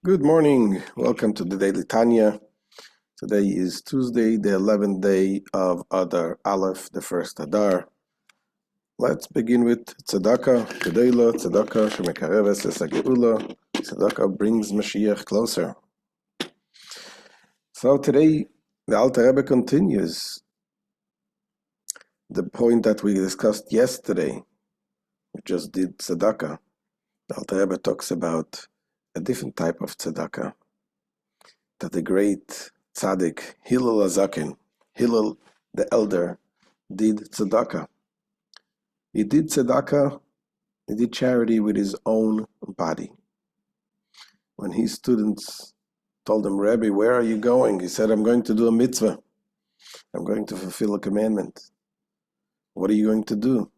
Good morning. Welcome to the Daily Tanya. Today is Tuesday, the 11th day of Adar Aleph, the first Adar. Let's begin with Tzedakah. Kedela, Tzedakah, Shemekareves Esageula. Tzedakah brings Mashiach closer. So today, the Alter Rebbe continues the point that we discussed yesterday. We just did Tzedakah. The Alter Rebbe talks about a different type of Tzedakah that the great Tzaddik Hillel HaZaken, Hillel the elder, did tzedakah. He did tzedakah, he did charity with his own body. When his students told him, Rabbi, where are you going? He said, I'm going to do a mitzvah. I'm going to fulfill a commandment. What are you going to do?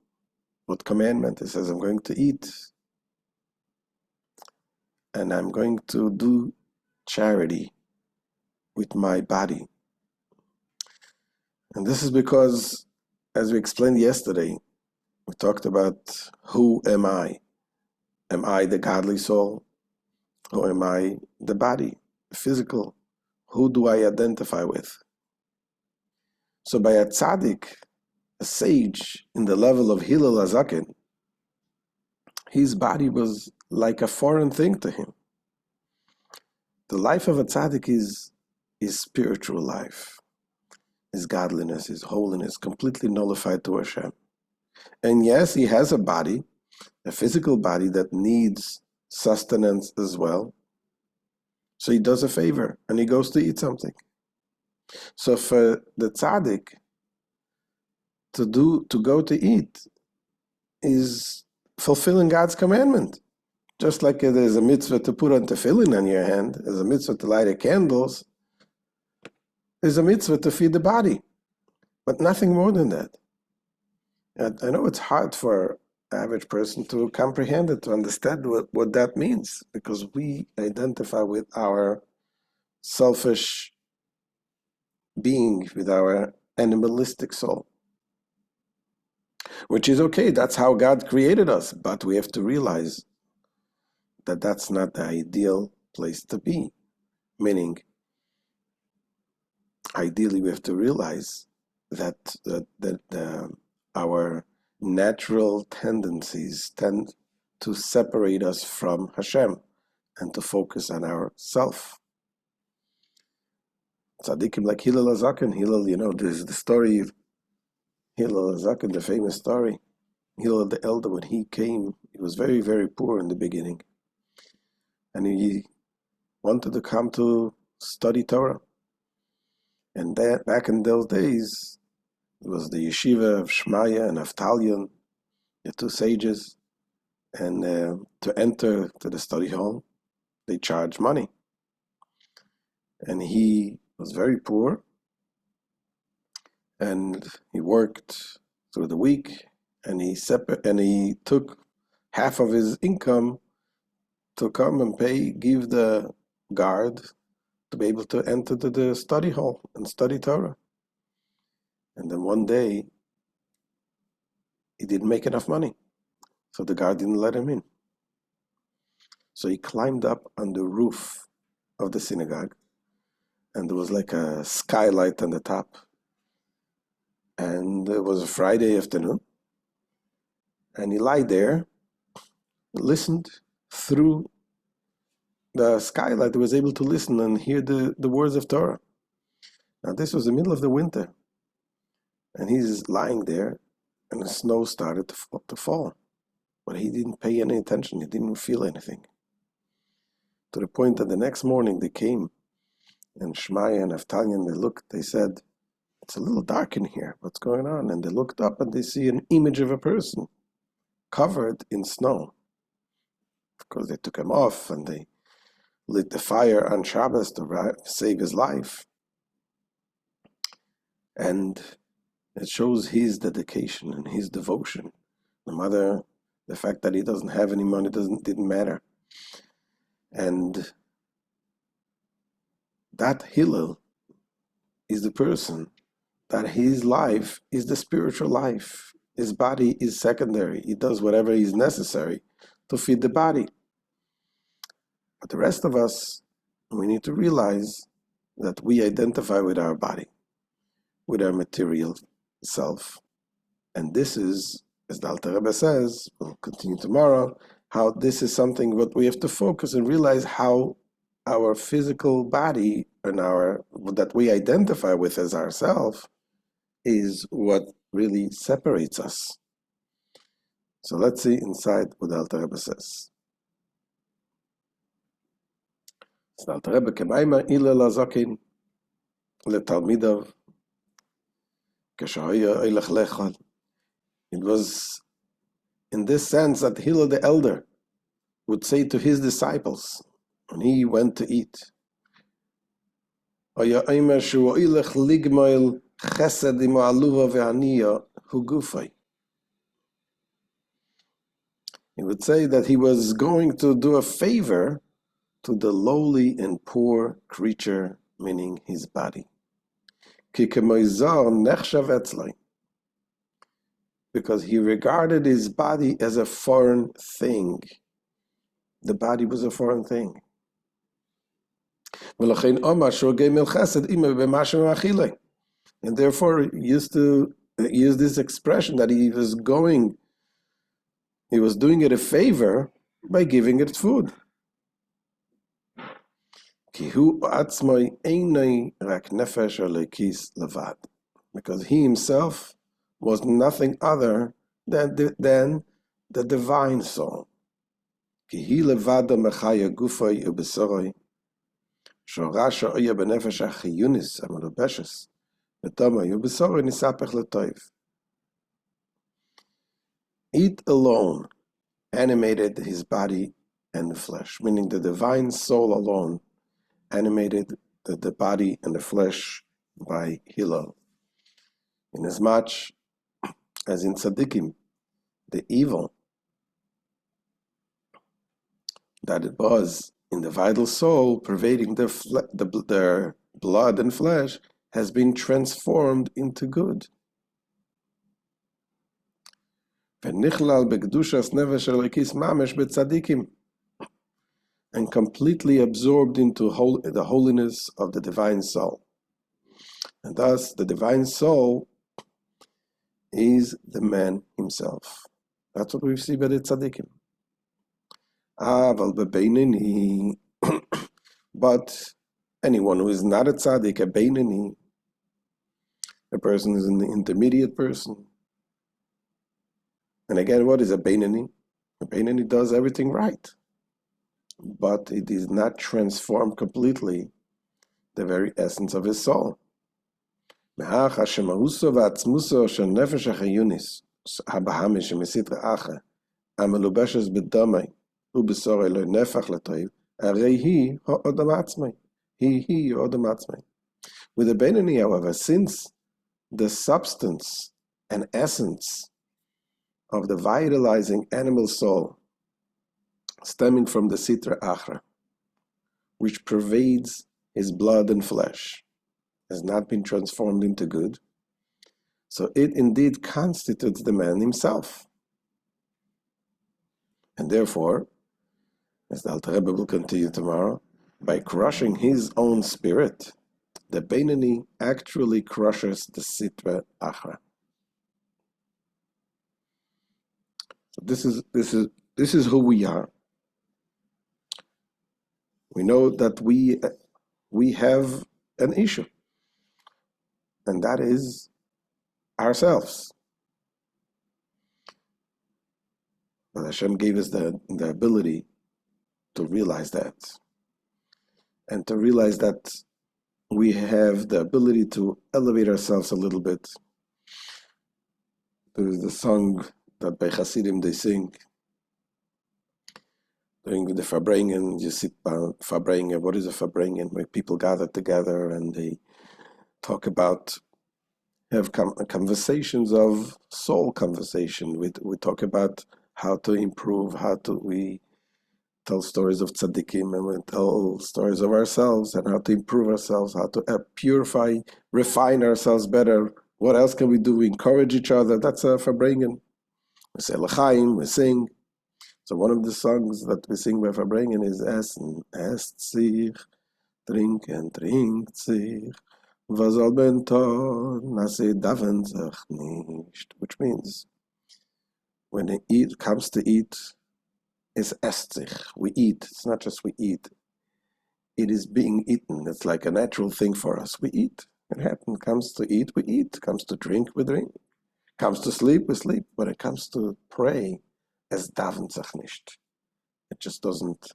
What commandment? He says, I'm going to eat. And I'm going to do charity with my body. And this is because, as we explained yesterday, we talked about who am I? Am I the godly soul? Or am I the body, the physical? Who do I identify with? So by a tzaddik, a sage in the level of Hillel HaZaken, his body was like a foreign thing to him. The life of a tzaddik is spiritual life, is godliness, is holiness, completely nullified to Hashem. And yes, he has a body, a physical body that needs sustenance as well. So he does a favor and he goes to eat something. So for the tzaddik to go to eat is fulfilling God's commandment. Just like there's a mitzvah to put on tefillin on your hand, there's a mitzvah to light the candles, there's a mitzvah to feed the body, but nothing more than that. And I know it's hard for an average person to comprehend it, to understand what that means, because we identify with our selfish being, with our animalistic soul. Which is okay, that's how God created us, but we have to realize that that's not the ideal place to be. Meaning, ideally we have to realize that our natural tendencies tend to separate us from Hashem and to focus on ourself. Tzaddikim like Hillel HaZaken, there's the story of Hillel HaZaken, the famous story. Hillel the elder, when he came, he was very, very poor in the beginning. And he wanted to come to study Torah. And that, back in those days, it was the yeshiva of Shmaya and Avtalion, the two sages. And to enter to the study hall, they charged money. And he was very poor. And he worked through the week. And he took half of his income to come and give the guard to be able to enter to the study hall and study Torah. And then one day, he didn't make enough money, so the guard didn't let him in. So he climbed up on the roof of the synagogue, and there was like a skylight on the top. And it was a Friday afternoon, and he lied there, listened through the skylight. He was able to listen and hear the words of Torah. Now this was the middle of the winter, and he's lying there, and the snow started to fall. But he didn't pay any attention, he didn't feel anything. To the point that the next morning they came, and Shmaya and Avtalion, they said, it's a little dark in here, what's going on? And they looked up and they see an image of a person covered in snow. Of course, they took him off and they lit the fire on Shabbos to save his life. And it shows his dedication and his devotion. No matter the fact that he doesn't have any money didn't matter. And that Hillel is the person that his life is the spiritual life. His body is secondary. He does whatever is necessary to feed the body. But the rest of us, we need to realize that we identify with our body, with our material self. And this is, as the Alter Rebbe says, we'll continue tomorrow, how this is something that we have to focus and realize how our physical body and that we identify with as ourself is what really separates us. So let's see inside what the Alter Rebbe says. The Alter Rebbe kemaima ila lazakin letalmidav keshaya eilach lechal. It was in this sense that Hillel the elder would say to his disciples when he went to eat, he would say that he was going to do a favor to the lowly and poor creature, meaning his body. Because he regarded his body as a foreign thing. The body was a foreign thing. And therefore, he used to use this expression that he was doing it a favor by giving it food. Because he himself was nothing other than the divine soul. It alone animated his body and the flesh, meaning the divine soul alone animated the body and the flesh by Hillel. Inasmuch as in Tzaddikim, the evil that it was in the vital soul pervading their blood and flesh has been transformed into good. And completely absorbed into the holiness of the divine soul. And thus, the divine soul is the man himself. That's what we see by the tzaddikim. But anyone who is not a tzaddik, a beinoni, a person is an intermediate person. And again, what is a beinoni? A beinoni does everything right, but it is not transformed completely the very essence of his soul. Because with the Beinoni, however, since the substance and essence of the vitalizing animal soul stemming from the Sitra Achra, which pervades his blood and flesh, has not been transformed into good, so it indeed constitutes the man himself. And therefore, as the Alter Rebbe will continue tomorrow, by crushing his own spirit, the Beinoni actually crushes the Sitra Achra. So this is who we are. We know that we have an issue, and that is ourselves. But Hashem gave us the ability to realize that, and to realize that we have the ability to elevate ourselves a little bit. There is the song that by Hasidim they sing during the Farbrengen. You sit by Farbrengen. What is a Farbrengen? Where people gather together and they talk about, have conversations of soul conversation. We talk about how to improve, we tell stories of tzaddikim, and we tell stories of ourselves and how to improve ourselves, how to purify, refine ourselves better. What else can we do? We encourage each other. That's a Farbrengen. We say l'chaim, we sing. So one of the songs that we sing by Farbrengen is Essen, esst sich, trinken, trinkt sich, was soll man tun, als darfen sich nicht, which means, when it comes to eat, it's esst sich, we eat, it's not just we eat, it is being eaten, it's like a natural thing for us, we eat, it happens, comes to eat, we eat, comes to drink, we drink, comes to sleep, we sleep, when it comes to pray, es darfen sich nicht. It just doesn't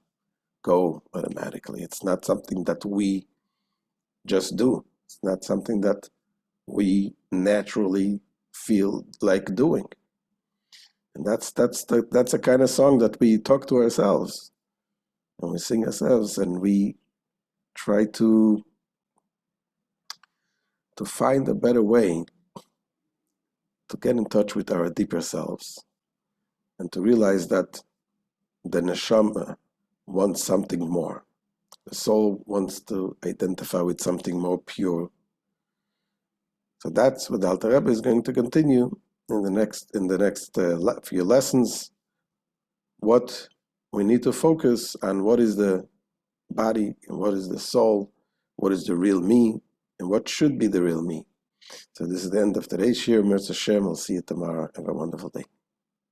go automatically. It's not something that we just do. It's not something that we naturally feel like doing. And that's a kind of song that we talk to ourselves and we sing ourselves, and we try to find a better way to get in touch with our deeper selves and to realize that the neshama wants something more. The soul wants to identify with something more pure. So that's what the Alter Rebbe is going to continue in the next few lessons. What we need to focus on: what is the body and what is the soul, what is the real me, and what should be the real me. So this is the end of today's shir. Mirz Hashem. We'll see you tomorrow. Have a wonderful day.